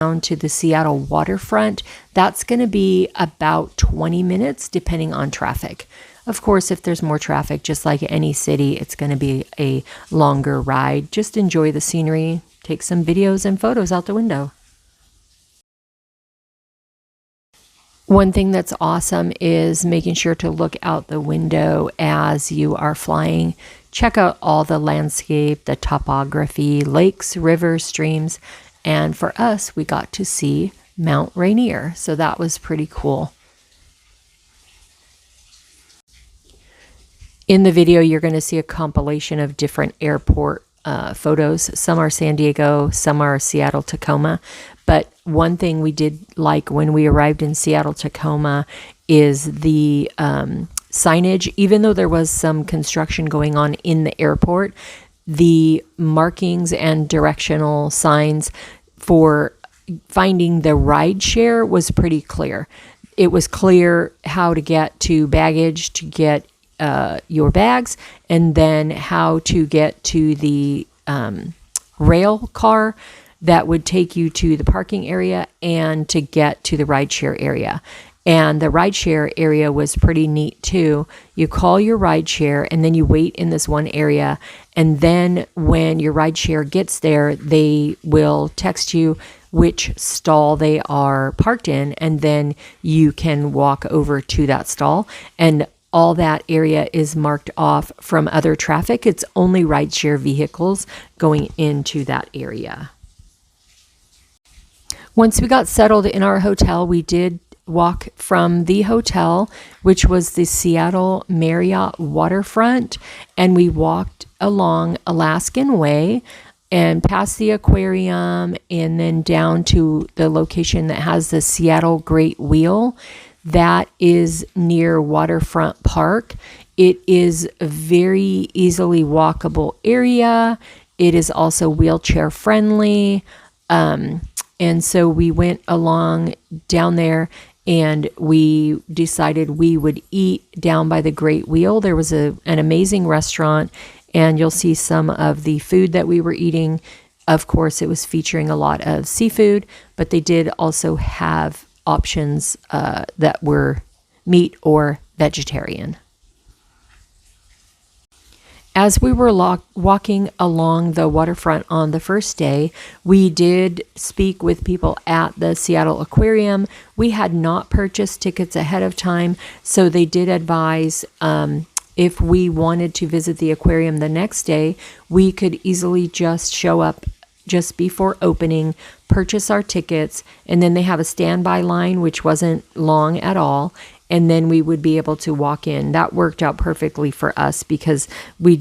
to the Seattle Waterfront, that's going to be about 20 minutes depending on traffic. Of course, if there's more traffic, just like any city, it's going to be a longer ride. Just enjoy the scenery, take some videos and photos out the window. One thing that's awesome is making sure to look out the window as you are flying. Check out all the landscape, the topography, lakes, rivers, streams. And for us, we got to see Mount Rainier. So that was pretty cool. In the video, you're going to see a compilation of different airport photos. Some are San Diego, some are Seattle Tacoma. But one thing we did like when we arrived in Seattle Tacoma is the signage. Even though there was some construction going on in the airport, the markings and directional signs for finding the ride share was pretty clear. It was clear how to get to baggage, to get your bags, and then how to get to the rail car that would take you to the parking area and to get to the rideshare area. And the rideshare area was pretty neat too. You call your rideshare and then you wait in this one area. And then when your rideshare gets there, they will text you which stall they are parked in. And then you can walk over to that stall. And all that area is marked off from other traffic. It's only rideshare vehicles going into that area. Once we got settled in our hotel, we did walk from the hotel, which was the Seattle Marriott Waterfront, and we walked along Alaskan Way and past the aquarium and then down to the location that has the Seattle Great Wheel. That is near Waterfront Park. It is a very easily walkable area. It is also wheelchair friendly. And so we went along down there and we decided we would eat down by the Great Wheel. There was an amazing restaurant, and you'll see some of the food that we were eating. Of course, it was featuring a lot of seafood, but they did also have options that were meat or vegetarian. As we were walking along the waterfront on the first day, we did speak with people at the Seattle Aquarium. We had not purchased tickets ahead of time, so they did advise if we wanted to visit the aquarium the next day, we could easily just show up just before opening, purchase our tickets, and then they have a standby line, which wasn't long at all. And then we would be able to walk in. That worked out perfectly for us because we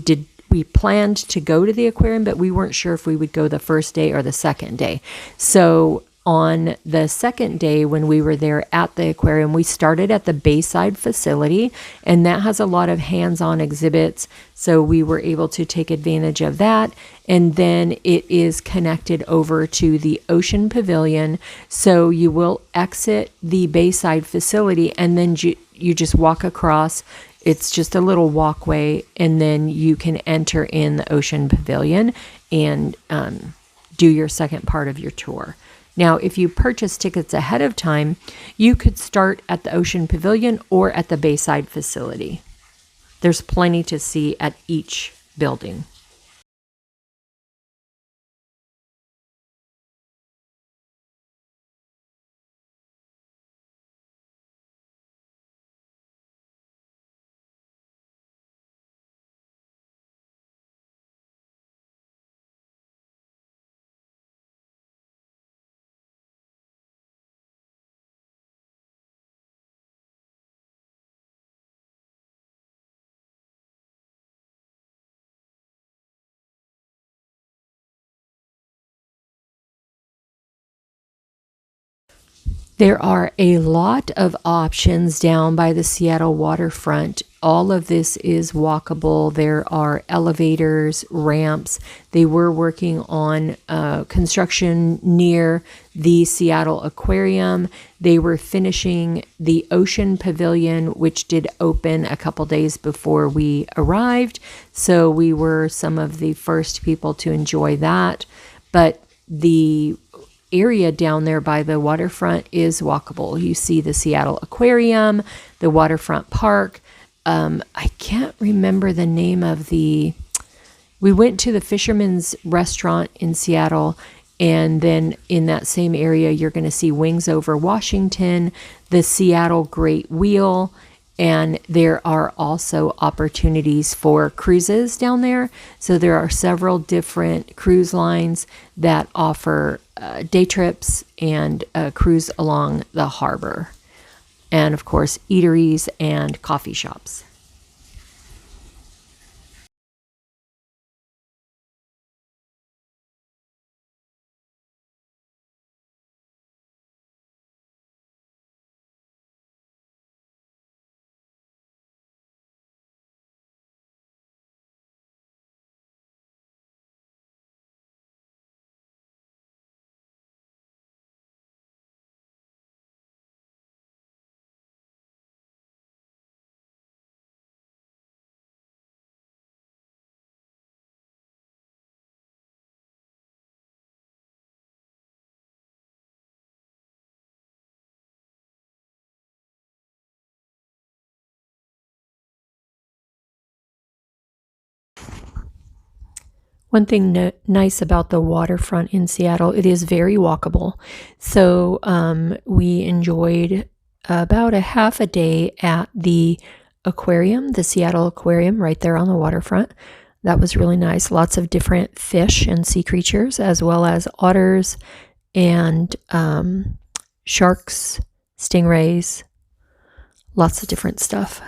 planned to go to the aquarium, but we weren't sure if we would go the first day or the second day. So on the second day, when we were there at the aquarium, we started at the Bayside facility, and that has a lot of hands-on exhibits. So we were able to take advantage of that. And then it is connected over to the Ocean Pavilion. So you will exit the Bayside facility and then you just walk across. It's just a little walkway, and then you can enter in the Ocean Pavilion and do your second part of your tour. Now, if you purchase tickets ahead of time, you could start at the Ocean Pavilion or at the Bayside facility. There's plenty to see at each building. There are a lot of options down by the Seattle waterfront. All of this is walkable. There are elevators, ramps. They were working on construction near the Seattle Aquarium. They were finishing the Ocean Pavilion, which did open a couple days before we arrived. So we were some of the first people to enjoy that. But the area down there by the waterfront is walkable. You see the Seattle Aquarium, the waterfront park. I can't remember the name of we went to the Fisherman's Restaurant in Seattle, and then in that same area, you're going to see Wings Over Washington, the Seattle Great Wheel, and there are also opportunities for cruises down there. So there are several different cruise lines that offer day trips and a cruise along the harbor. And of course, eateries and coffee shops. One thing nice about the waterfront in Seattle, it is very walkable. So we enjoyed about a half a day at the aquarium, the Seattle Aquarium, right there on the waterfront. That was really nice. Lots of different fish and sea creatures, as well as otters and sharks, stingrays, lots of different stuff.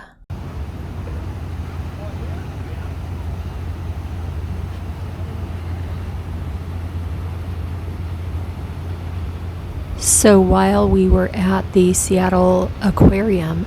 So while we were at the Seattle Aquarium,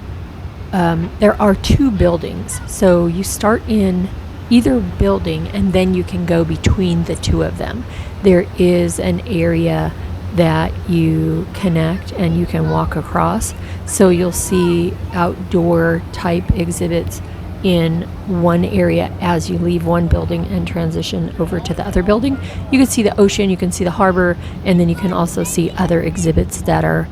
there are two buildings. So you start in either building and then you can go between the two of them. There is an area that you connect and you can walk across. So you'll see outdoor type exhibits in one area as you leave one building and transition over to the other building. You can see the ocean, you can see the harbor, and then you can also see other exhibits that are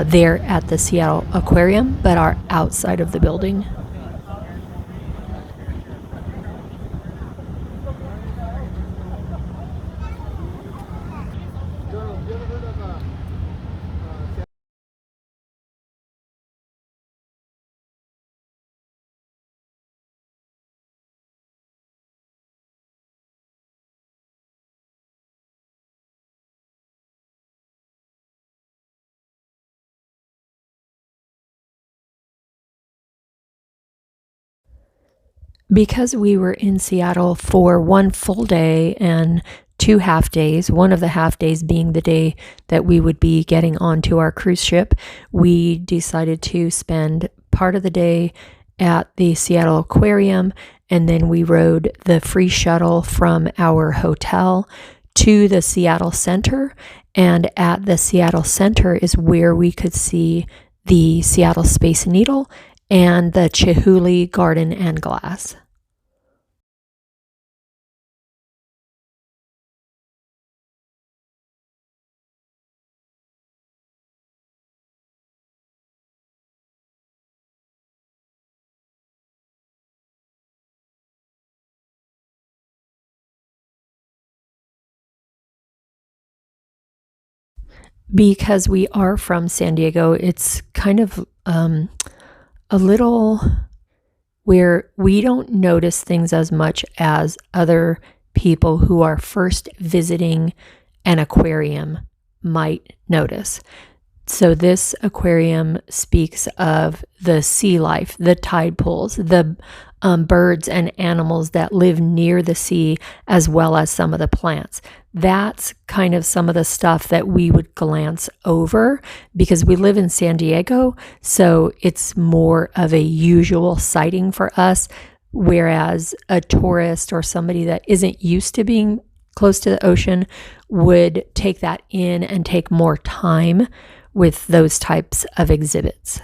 there at the Seattle Aquarium but are outside of the building. Because we were in Seattle for one full day and 2 half days, one of the half days being the day that we would be getting onto our cruise ship, we decided to spend part of the day at the Seattle Aquarium, and then we rode the free shuttle from our hotel to the Seattle Center. And at the Seattle Center is where we could see the Seattle Space Needle and the Chihuly Garden and Glass. Because we are from San Diego, it's kind of a little where we don't notice things as much as other people who are first visiting an aquarium might notice. So this aquarium speaks of the sea life, the tide pools, the birds and animals that live near the sea, as well as some of the plants. That's kind of some of the stuff that we would glance over because we live in San Diego, so it's more of a usual sighting for us, whereas a tourist or somebody that isn't used to being close to the ocean would take that in and take more time with those types of exhibits.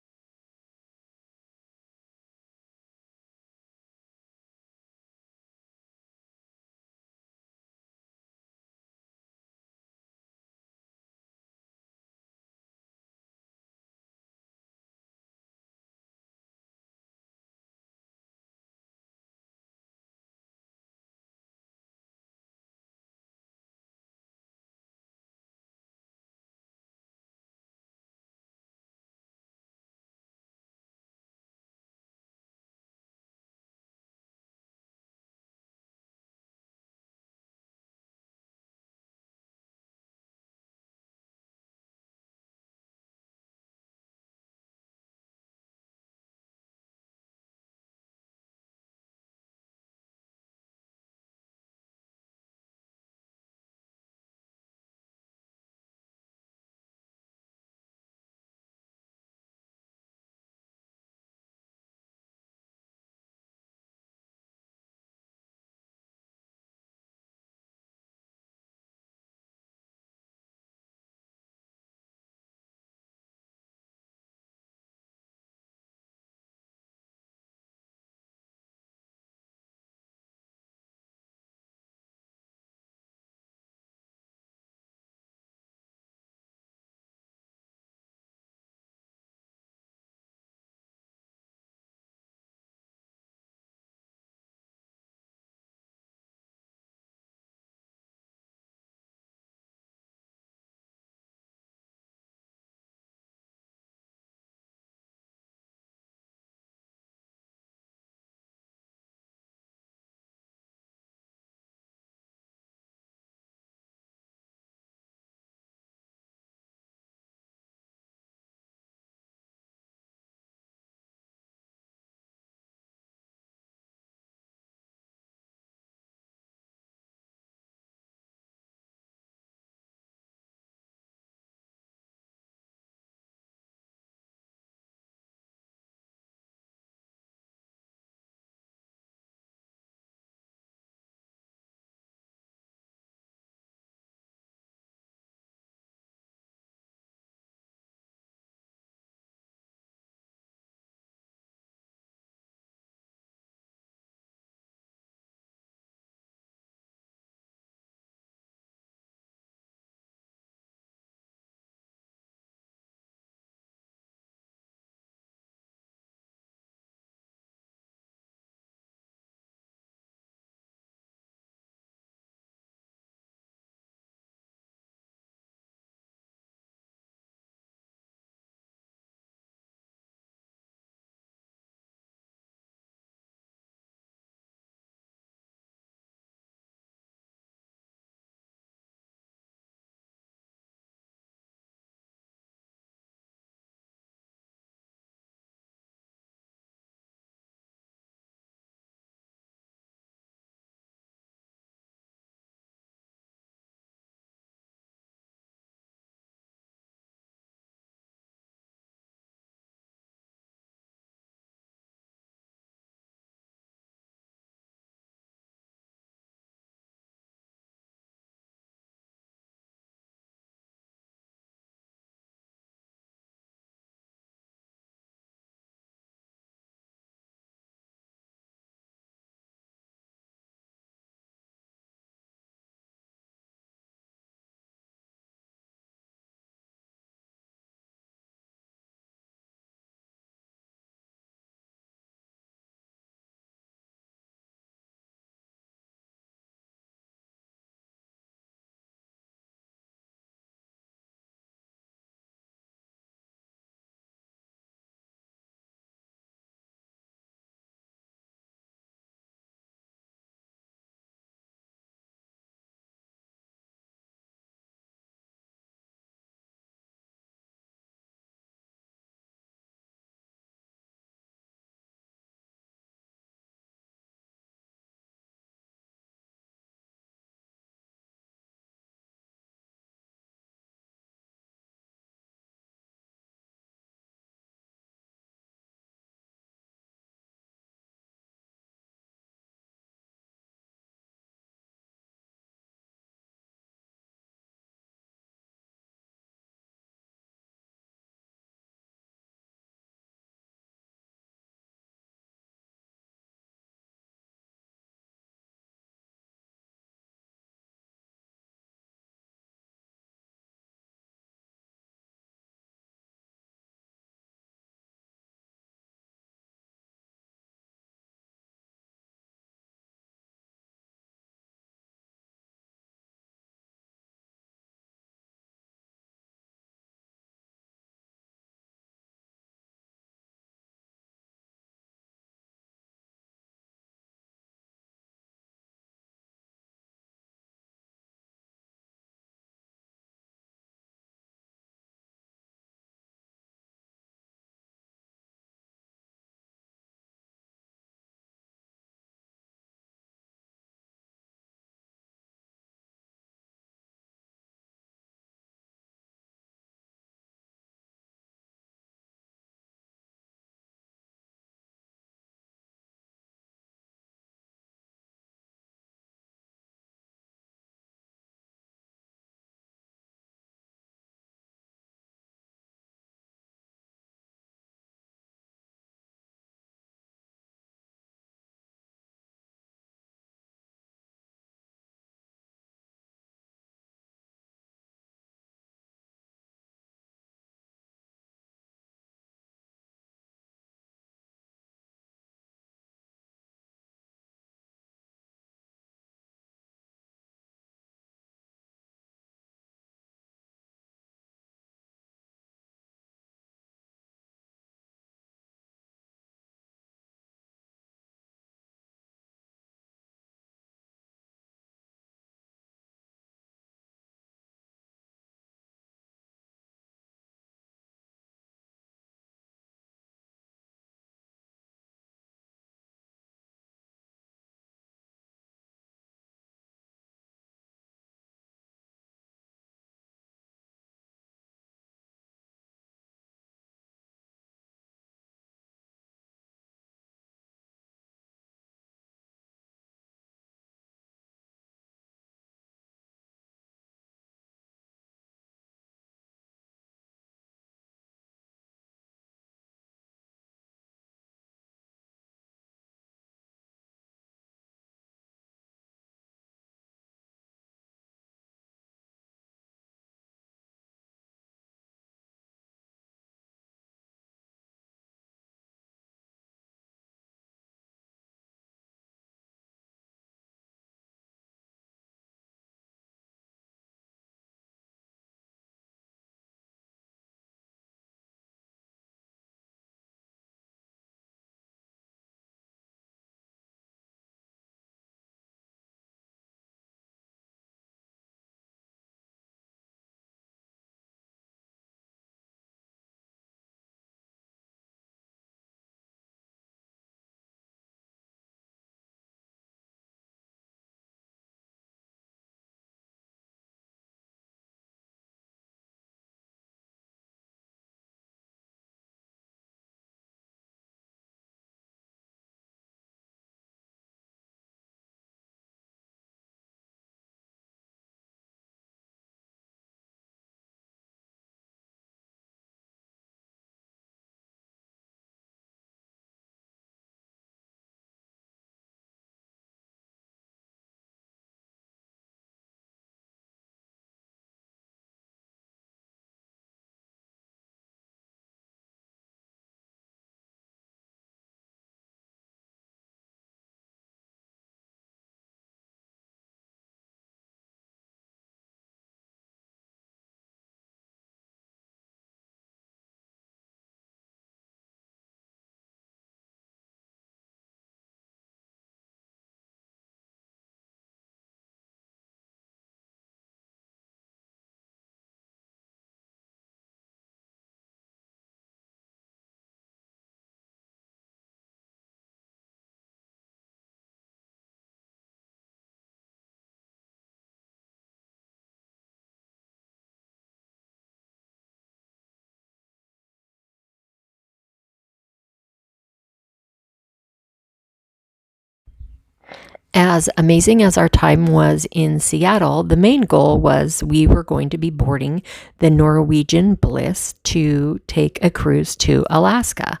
As amazing as our time was in Seattle, the main goal was we were going to be boarding the Norwegian Bliss to take a cruise to Alaska.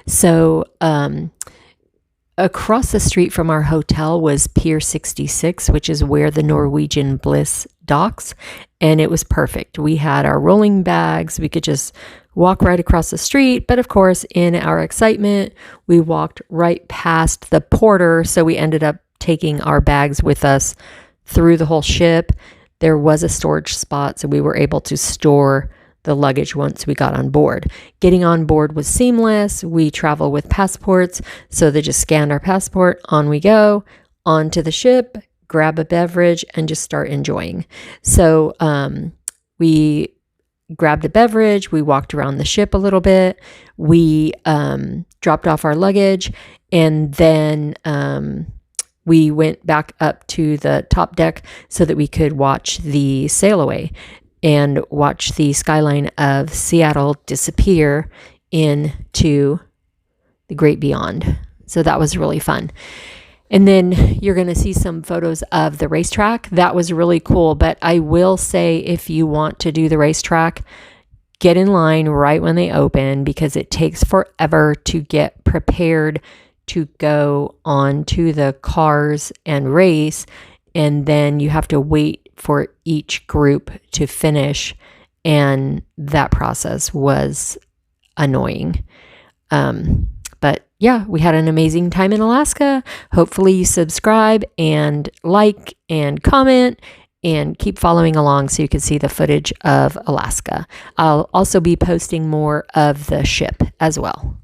So, across the street from our hotel was Pier 66, which is where the Norwegian Bliss docks, and it was perfect. We had our rolling bags. We could just walk right across the street, but of course, in our excitement, we walked right past the porter, so we ended up taking our bags with us through the whole ship. There was a storage spot, so we were able to store the luggage once we got on board. Getting on board was seamless. We travel with passports, so they just scanned our passport, on we go, onto the ship, grab a beverage, and just start enjoying. So we grabbed a beverage, we walked around the ship a little bit, we dropped off our luggage, and then we went back up to the top deck so that we could watch the sail away and watch the skyline of Seattle disappear into the great beyond. So that was really fun. And then you're going to see some photos of the racetrack. That was really cool. But I will say, if you want to do the racetrack, get in line right when they open, because it takes forever to get prepared to go onto the cars and race, and then you have to wait for each group to finish, and that process was annoying. But yeah, we had an amazing time in Alaska. Hopefully you subscribe and like and comment and keep following along so you can see the footage of Alaska. I'll also be posting more of the ship as well.